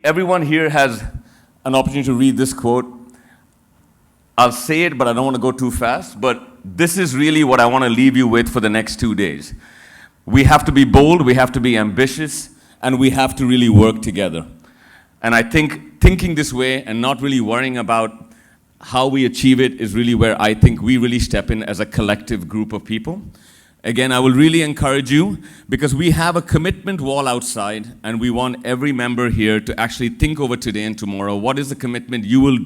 everyone here has an opportunity to read this quote. I'll say it, but I don't want to go too fast. But this is really what I want to leave you with for the next 2 days. We have to be bold, we have to be ambitious, and we have to really work together. And I think thinking this way and not really worrying about how we achieve it is really where I think we really step in as a collective group of people. Again, I will really encourage you, because we have a commitment wall outside, and we want every member here to actually think over today and tomorrow, what is the commitment you will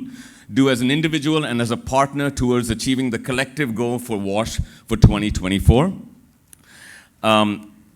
do as an individual and as a partner towards achieving the collective goal for WASH for 2024.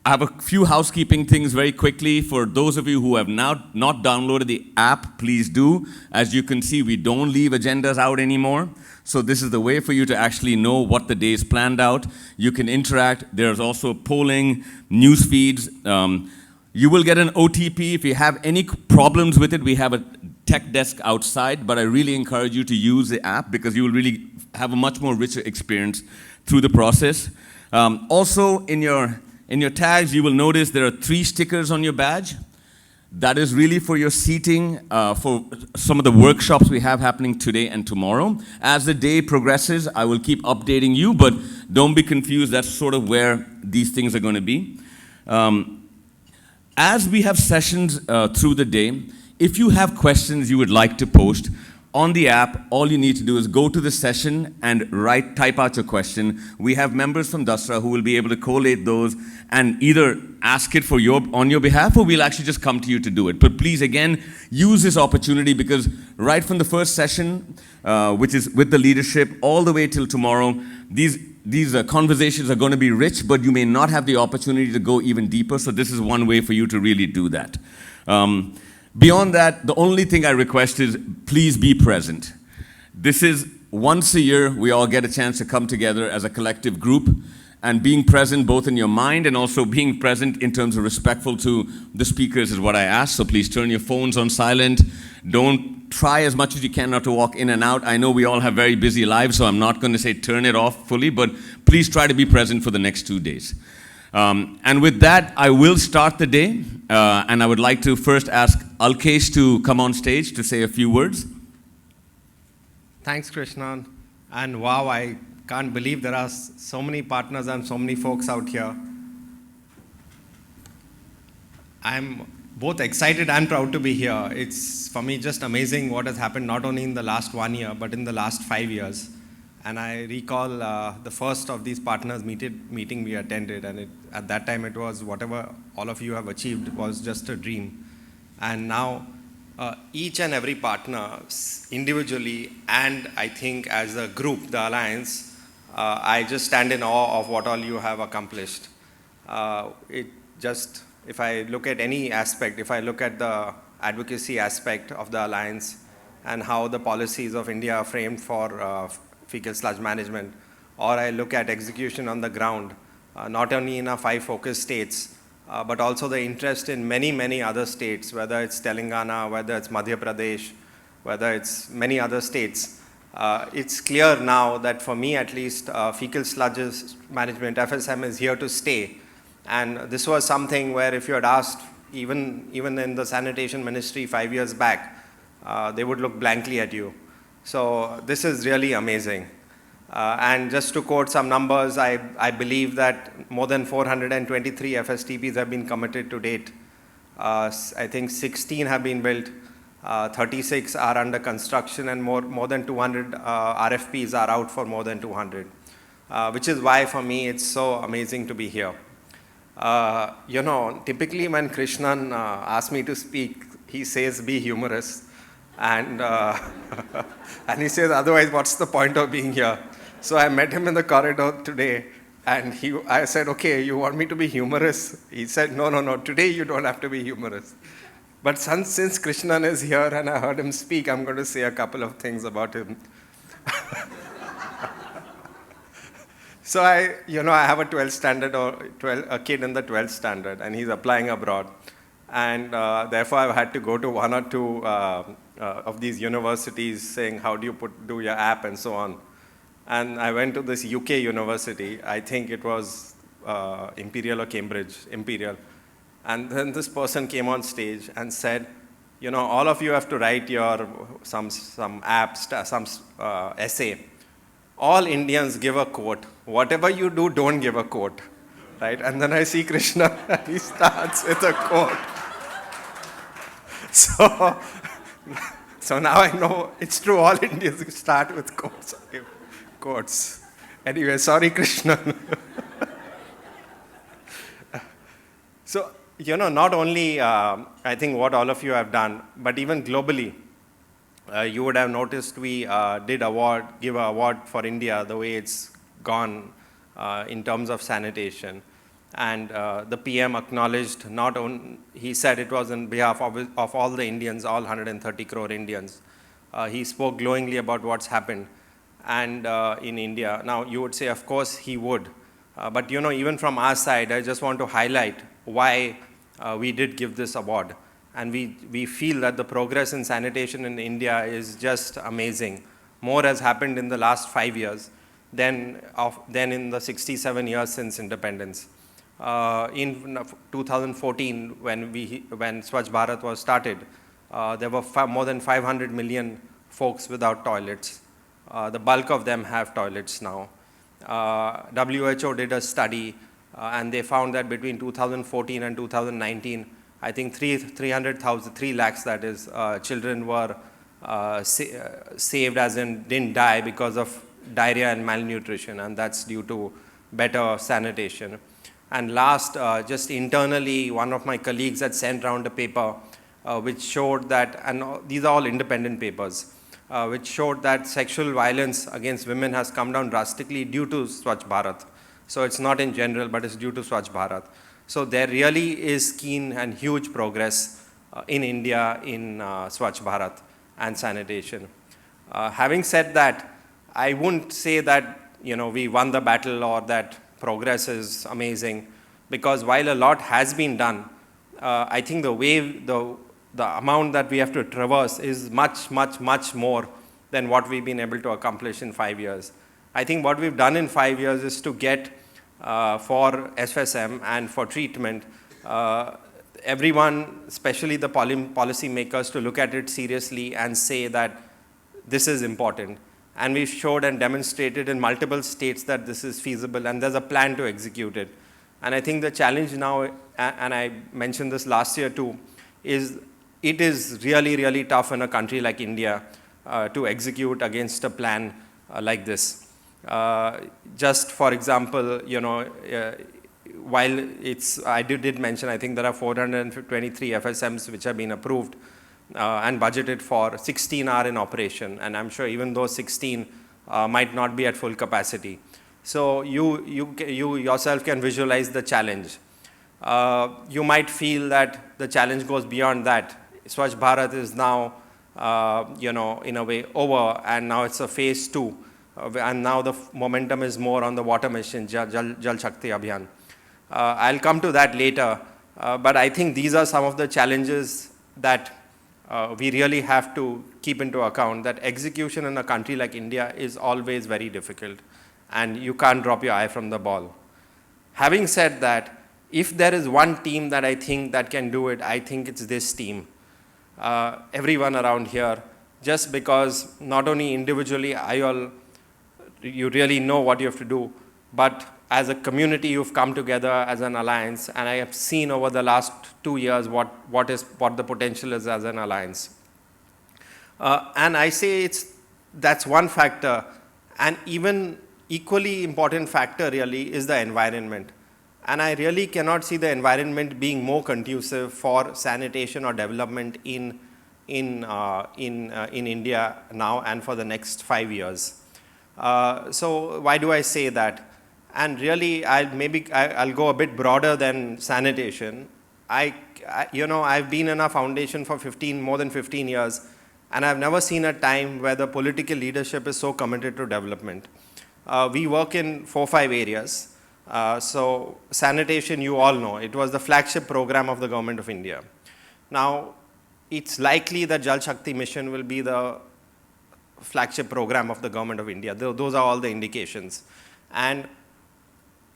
I have a few housekeeping things very quickly. For those of you who have now not downloaded the app, please do. As you can see, we don't leave agendas out anymore. So this is the way for you to actually know what the day is planned out. You can interact. There's also polling, news feeds. You will get an OTP. If you have any problems with it, we have a tech desk outside, but I really encourage you to use the app because you will really have a much more richer experience through the process. Also, in your tags, you will notice there are 3 stickers on your badge. That is really for your seating for some of the workshops we have happening today and tomorrow. As the day progresses, I will keep updating you, but don't be confused. That's sort of where these things are going to be. As we have sessions through the day, if you have questions you would like to post on the app, all you need to do is go to the session and type out your question. We have members from Dasra who will be able to collate those and either ask it on your behalf, or we'll actually just come to you to do it. But please, again, use this opportunity, because right from the first session, which is with the leadership, all the way till tomorrow, these conversations are going to be rich, but you may not have the opportunity to go even deeper. So this is one way for you to really do that. Beyond that, the only thing I request is please be present. This is once a year we all get a chance to come together as a collective group, and being present both in your mind and also being present in terms of respectful to the speakers is what I ask. So please turn your phones on silent. Don't try as much as you can not to walk in and out. I know we all have very busy lives, so I'm not going to say turn it off fully, but please try to be present for the next 2 days. And with that, I will start the day, and I would like to first ask Alkesh to come on stage to say a few words. Thanks, Krishnan. And wow, I can't believe there are so many partners and so many folks out here. I'm both excited and proud to be here. It's, for me, just amazing what has happened not only in the last 1 year, but in the last 5 years. And I recall the first of these partners meeting we attended, and at that time it was whatever all of you have achieved was just a dream. And now each and every partner individually, and I think as a group, the Alliance, I just stand in awe of what all you have accomplished. If I look at any aspect, if I look at the advocacy aspect of the Alliance and how the policies of India are framed for fecal sludge management, or I look at execution on the ground, not only in our 5 focus states, but also the interest in many, many other states, whether it's Telangana, whether it's Madhya Pradesh, whether it's many other states. It's clear now that for me at least, fecal sludges management, FSM, is here to stay. And this was something where if you had asked, even in the sanitation ministry 5 years back, they would look blankly at you. So this is really amazing. And just to quote some numbers, I believe that more than 423 FSTPs have been committed to date. I think 16 have been built, 36 are under construction, and more than 200 RFPs are out for more than 200, which is why for me it's so amazing to be here. Typically when Krishnan asks me to speak, he says, be humorous. And and he says, otherwise, what's the point of being here? So I met him in the corridor today, and I said, okay, you want me to be humorous? He said, no, today you don't have to be humorous. But since Krishnan is here and I heard him speak, I'm going to say a couple of things about him. So I have a 12th standard, a kid in the 12th standard, and he's applying abroad. And therefore, I've had to go to 1 or 2 of these universities saying, how do you do your app and so on. And I went to this UK university. I think it was Imperial or Cambridge, Imperial. And then this person came on stage and said, all of you have to write some apps, some essay. All Indians give a quote. Whatever you do, don't give a quote, right? And then I see Krishna, and he starts with a quote. So now I know it's true. All Indians start with quotes. Okay. Quotes. Anyway, sorry, Krishna. So, not only I think what all of you have done, but even globally, you would have noticed we did give an award for India, the way it's gone in terms of sanitation. And the PM acknowledged, not only, he said it was on behalf of all the Indians, all 130 crore Indians. He spoke glowingly about what's happened and in India. Now, you would say, of course, he would. But even from our side, I just want to highlight why we did give this award. And we feel that the progress in sanitation in India is just amazing. More has happened in the last 5 years than in the 67 years since independence. In 2014, when Swachh Bharat was started, there were more than 500 million folks without toilets. The bulk of them have toilets now. WHO did a study, and they found that between 2014 and 2019, I think 3 lakhs, that is, children were saved, as in didn't die because of diarrhea and malnutrition, and that's due to better sanitation. And last, just internally, one of my colleagues had sent around a paper which showed that, and these are all independent papers, which showed that sexual violence against women has come down drastically due to Swachh Bharat. So it's not in general, but it's due to Swachh Bharat. So there really is keen and huge progress in India in Swachh Bharat and sanitation. Having said that, I wouldn't say that we won the battle or that progress is amazing, because while a lot has been done, I think the amount that we have to traverse is much, much, much more than what we've been able to accomplish in 5 years. I think what we've done in 5 years is to get for FSM and for treatment, everyone, especially the policy makers, to look at it seriously and say that this is important. And we showed and demonstrated in multiple states that this is feasible, and there's a plan to execute it. And I think the challenge now, and I mentioned this last year too, is it is really, really tough in a country like India to execute against a plan like this. Just for example, while I did mention, I think there are 423 FSMs which have been approved and budgeted for. 16 are in operation, and I'm sure even those 16 might not be at full capacity. So you yourself can visualize the challenge. You might feel that the challenge goes beyond that. Swachh Bharat is now, in a way over, and now it's a phase 2. And now the momentum is more on the water mission, Jal Shakti Abhiyan. I'll come to that later, but I think these are some of the challenges that we really have to keep into account, that execution in a country like India is always very difficult, and you can't drop your eye from the ball. Having said that, if there is one team that I think that can do it, I think it's this team. Everyone around here, just because not only individually you really know what you have to do, but as a community you've come together as an alliance, and I have seen over the last 2 years what the potential is as an alliance. And I say that's one factor, and even equally important factor really is the environment. And I really cannot see the environment being more conducive for sanitation or development in India now and for the next 5 years. So why do I say that? And really, I'll go a bit broader than sanitation. I've been in a foundation for more than 15 years, and I've never seen a time where the political leadership is so committed to development. We work in 4-5 areas. So sanitation, you all know, it was the flagship program of the government of India. Now, it's likely that Jal Shakti Mission will be the flagship program of the government of India. Those are all the indications. And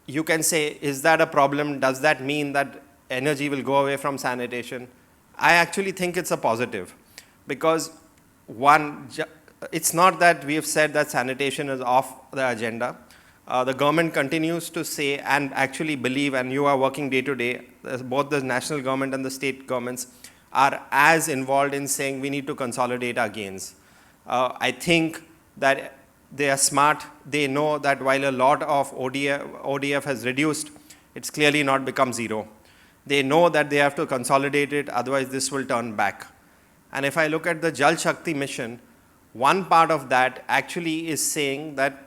you can say, is that a problem? Does that mean that energy will go away from sanitation? I actually think it's a positive, because one, it's not that we have said that sanitation is off the agenda. The government continues to say and actually believe, and you are working day to day, both the national government and the state governments are as involved in saying we need to consolidate our gains. I think that they are smart. They know that while a lot of ODF has reduced, it's clearly not become zero. They know that they have to consolidate it, otherwise this will turn back. And if I look at the Jal Shakti Mission, one part of that actually is saying that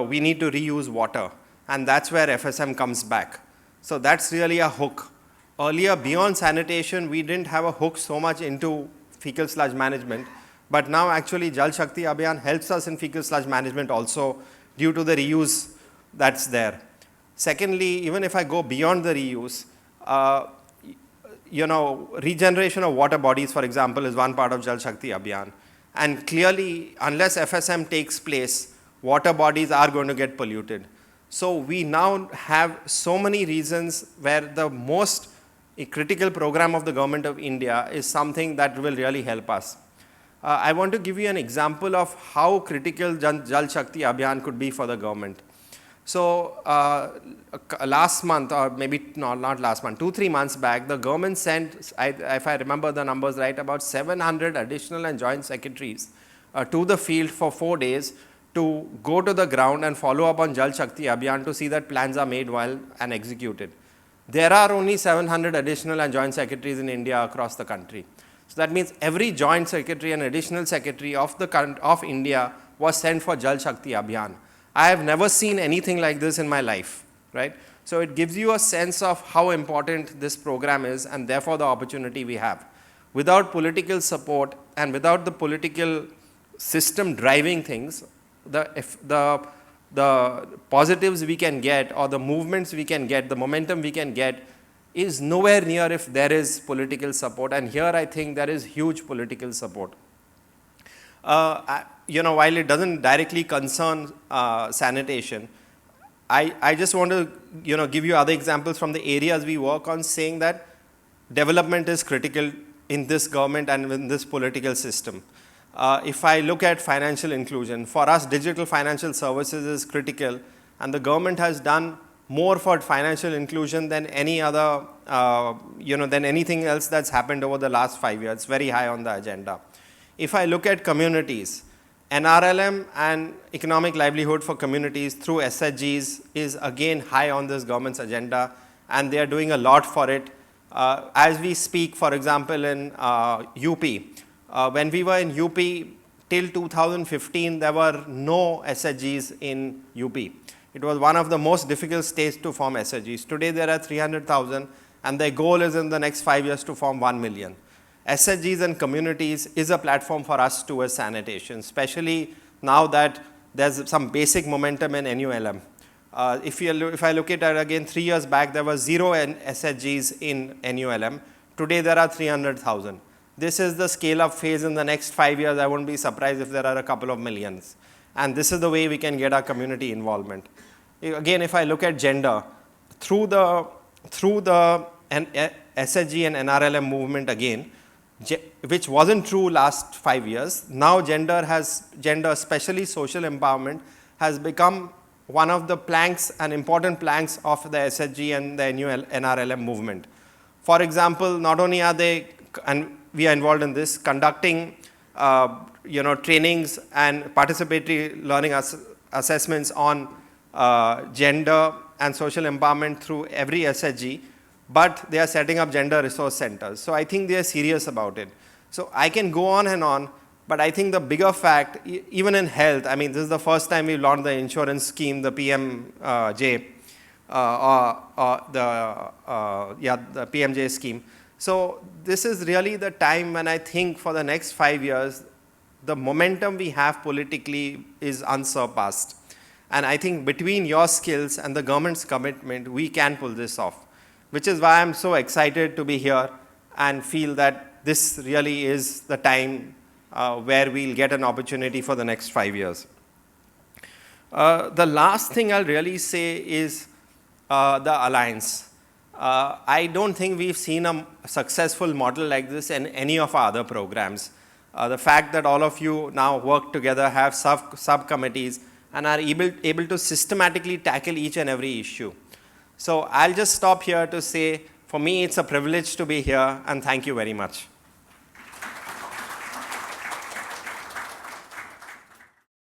we need to reuse water, and that's where FSM comes back. So that's really a hook. Earlier, beyond sanitation, we didn't have a hook so much into fecal sludge management, but now actually Jal Shakti Abhiyan helps us in fecal sludge management also due to the reuse that's there. Secondly, even if I go beyond the reuse, regeneration of water bodies, for example, is one part of Jal Shakti Abhiyan. And clearly, unless FSM takes place, water bodies are going to get polluted. So we now have so many reasons where the most critical program of the government of India is something that will really help us. I want to give you an example of how critical Jal Shakti Abhiyan could be for the government. So last month, or maybe not last month, 2-3 months back, the government sent, if I remember the numbers right, about 700 additional and joint secretaries to the field for 4 days to go to the ground and follow up on Jal Shakti Abhiyan to see that plans are made and executed. There are only 700 additional and joint secretaries in India across the country. So that means every joint secretary and additional secretary of India was sent for Jal Shakti Abhiyan. I have never seen anything like this in my life, right? So it gives you a sense of how important this program is, and therefore the opportunity we have. Without political support and without the political system driving things, the positives we can get, or the movements we can get, the momentum we can get, is nowhere near if there is political support. And here I think there is huge political support. While it doesn't directly concern sanitation, I just want to give you other examples from the areas we work on, saying that development is critical in this government and in this political system. If I look at financial inclusion, for us digital financial services is critical, and the government has done more for financial inclusion than any other, than anything else that's happened over the last 5 years. It's very high on the agenda. If I look at communities, NRLM and economic livelihood for communities through SHGs is again high on this government's agenda, and they are doing a lot for it. As we speak, for example, in UP, when we were in UP till 2015, there were no SHGs in UP. It was one of the most difficult states to form SHGs. Today there are 300,000, and their goal is in the next 5 years to form 1 million. SHGs and communities is a platform for us towards sanitation, especially now that there's some basic momentum in NULM. If I look at it again, 3 years back, there were 0 SHGs in NULM. Today there are 300,000. This is the scale-up phase. In the next 5 years, I won't be surprised if there are a couple of millions. And this is the way we can get our community involvement. Again, if I look at gender, through the SHG and NRLM movement again, which wasn't true last 5 years, now gender, especially social empowerment, has become one of the planks and important planks of the SHG and the NRLM movement. For example, not only are they, and we are involved in this, conducting trainings and participatory learning assessments on gender and social empowerment through every SHG, but they are setting up gender resource centers. So I think they are serious about it. So I can go on and on, but I think the bigger fact, even in health, I mean, this is the first time we launched the insurance scheme, the PMJ, the PMJ scheme. So this is really the time when I think for the next 5 years, the momentum we have politically is unsurpassed. And I think between your skills and the government's commitment, we can pull this off, which is why I'm so excited to be here and feel that this really is the time where we'll get an opportunity for the next 5 years. The last thing I'll really say is the alliance. I don't think we've seen a successful model like this in any of our other programs. The fact that all of you now work together, have subcommittees, and are able to systematically tackle each and every issue. So I'll just stop here to say, for me, it's a privilege to be here, and thank you very much.